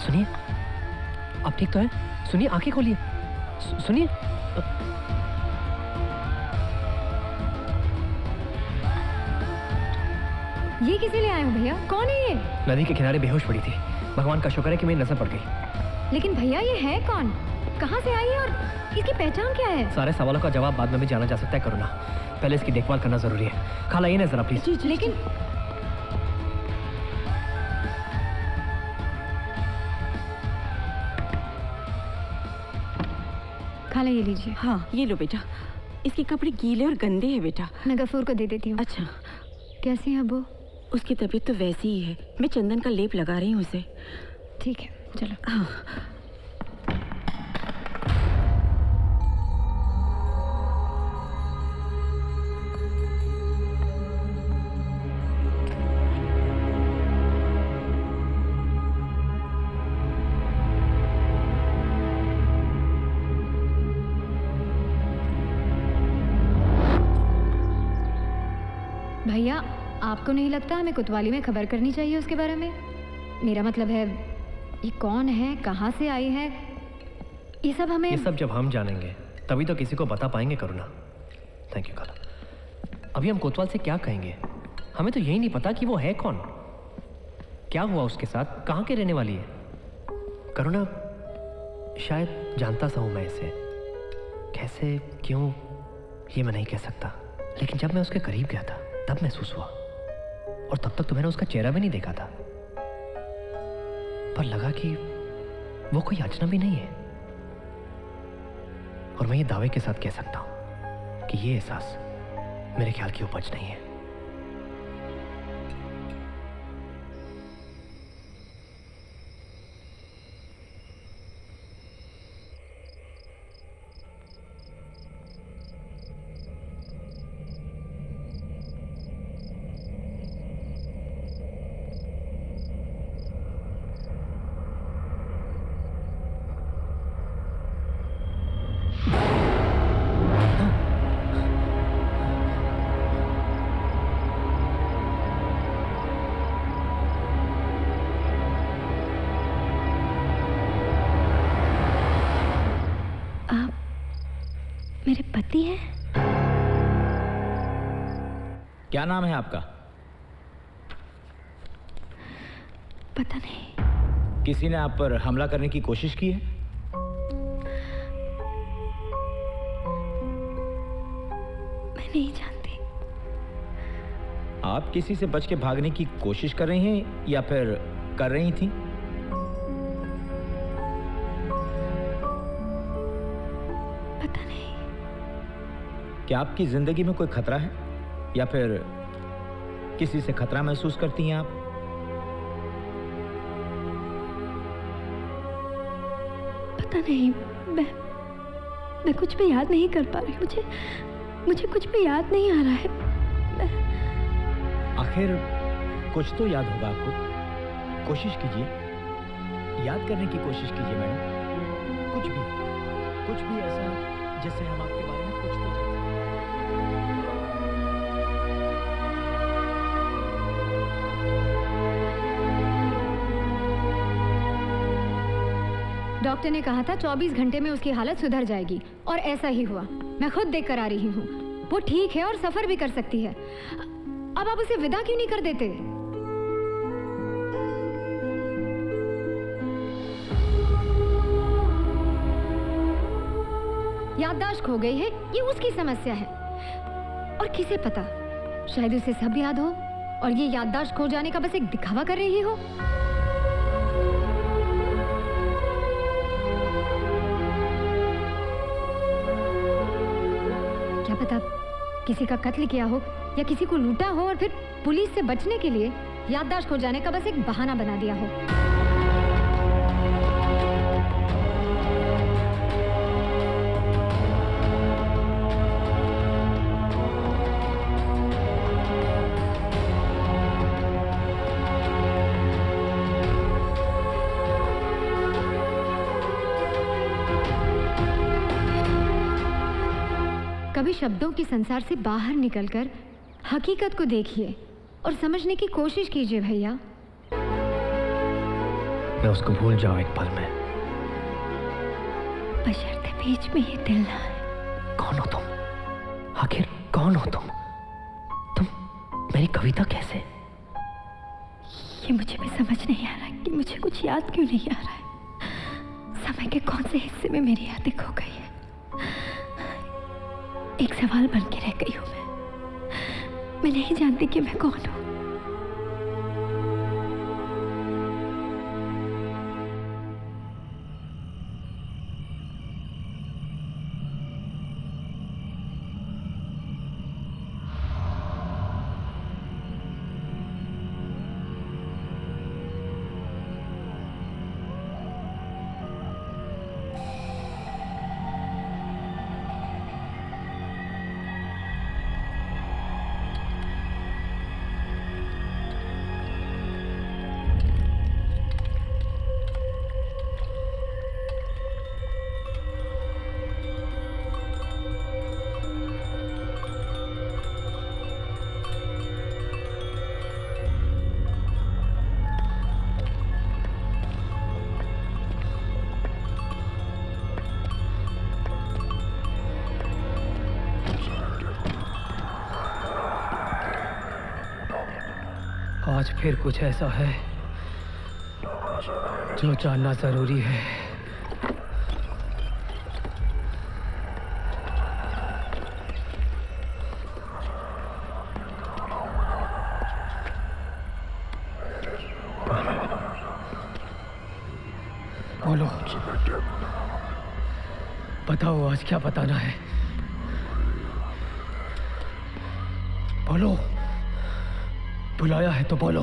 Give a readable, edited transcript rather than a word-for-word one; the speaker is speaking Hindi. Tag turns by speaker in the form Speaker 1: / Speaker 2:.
Speaker 1: सुनिए, आप ठीक तो हैं? सुनिए, आंखें खोलिए, सुनिए।
Speaker 2: ये किसे ले आए हो भैया? कौन है ये?
Speaker 1: नदी के किनारे बेहोश पड़ी थी। भगवान का शुक्र है कि मेरी नजर पड़ गई।
Speaker 2: लेकिन भैया ये है कौन? कहाँ से आई है और इसकी पहचान क्या है?
Speaker 1: सारे सवालों का जवाब बाद में भी जाना जा सकता है करुणा। पहले इसकी देखभाल करना जरूरी है। खाला ये ना जरा प्लीज।
Speaker 2: लेकिन खाला ये लीजिए।
Speaker 3: हाँ ये लो बेटा, इसके कपड़े गीले और गंदे हैं बेटा।
Speaker 2: मैं गफूर को दे देती हूँ।
Speaker 3: अच्छा,
Speaker 2: कैसी है वो?
Speaker 3: उसकी तबीयत तो वैसी ही है, मैं चंदन का लेप लगा रही हूँ उसे।
Speaker 2: ठीक है चलो।
Speaker 3: हाँ।
Speaker 2: भैया आपको नहीं लगता हमें कोतवाली में खबर करनी चाहिए उसके बारे में? मेरा मतलब है ये कौन है, कहाँ से आई है, ये सब हमें।
Speaker 1: ये सब जब हम जानेंगे तभी तो किसी को बता पाएंगे करुणा। थैंक यू खाला। अभी हम कोतवाल से क्या कहेंगे? हमें तो यही नहीं पता कि वो है कौन, क्या हुआ उसके साथ, कहाँ के रहने वाली है। करुणा शायद जानता सा हूं मैं इसे, कैसे क्यों ये मैं नहीं कह सकता, लेकिन जब मैं उसके करीब गया था तब महसूस हुआ। और तब तक तो मैंने उसका चेहरा भी नहीं देखा था, पर लगा कि वो कोई अजनबी नहीं है। और मैं ये दावे के साथ कह सकता हूं कि ये एहसास मेरे ख्याल की उपज नहीं है।
Speaker 2: मेरे पति हैं?
Speaker 4: क्या नाम है आपका?
Speaker 2: पता नहीं।
Speaker 4: किसी ने आप पर हमला करने की कोशिश की है?
Speaker 2: मैं नहीं जानती।
Speaker 4: आप किसी से बच के भागने की कोशिश कर रही हैं या फिर कर रही थी?
Speaker 2: पता नहीं।
Speaker 4: क्या आपकी जिंदगी में कोई खतरा है या फिर किसी से खतरा महसूस करती हैं आप?
Speaker 2: पता नहीं, मैं कुछ भी याद नहीं कर पा रही। मुझे कुछ भी याद नहीं आ रहा है।
Speaker 4: आखिर कुछ तो याद होगा आपको। कोशिश कीजिए, याद करने की कोशिश कीजिए मैडम। कुछ भी ऐसा जिससे हम आपके बारे में कुछ तो जान सकें।
Speaker 2: डॉक्टर ने कहा था 24 घंटे में उसकी हालत सुधर जाएगी और ऐसा ही हुआ। मैं खुद देख कर आ रही हूँ। वो ठीक है और सफर भी कर सकती है। अब आप उसे विदा क्यों नहीं कर देते? याददाश्त खो गई है, ये उसकी समस्या है। और किसे पता, शायद उसे सब याद हो और ये याददाश्त खो जाने का बस एक दिखावा कर रही हो। क्या पता किसी का कत्ल किया हो या किसी को लूटा हो और फिर पुलिस से बचने के लिए याददाश्त खो जाने का बस एक बहाना बना दिया हो। कभी शब्दों के संसार से बाहर निकलकर हकीकत को देखिए और समझने की कोशिश कीजिए भैया।
Speaker 1: मैं उसको भूल जाऊं एक पल में।
Speaker 2: बशर्ते बीच में ये दिल ना आए।
Speaker 1: कौन हो तुम? आखिर कौन हो तुम? मेरी कविता कैसे?
Speaker 2: ये मुझे भी समझ नहीं आ रहा कि मुझे कुछ याद क्यों नहीं आ रहा है। समय के कौन से हिस्से में मेरी यादें खो गई है। एक सवाल बन के रह गई हूं मैं नहीं जानती कि मैं कौन हूं।
Speaker 1: आज फिर कुछ ऐसा है जो जानना जरूरी है। बोलो, बताओ आज क्या बताना है। बोलो, बुलाया है तो बोलो।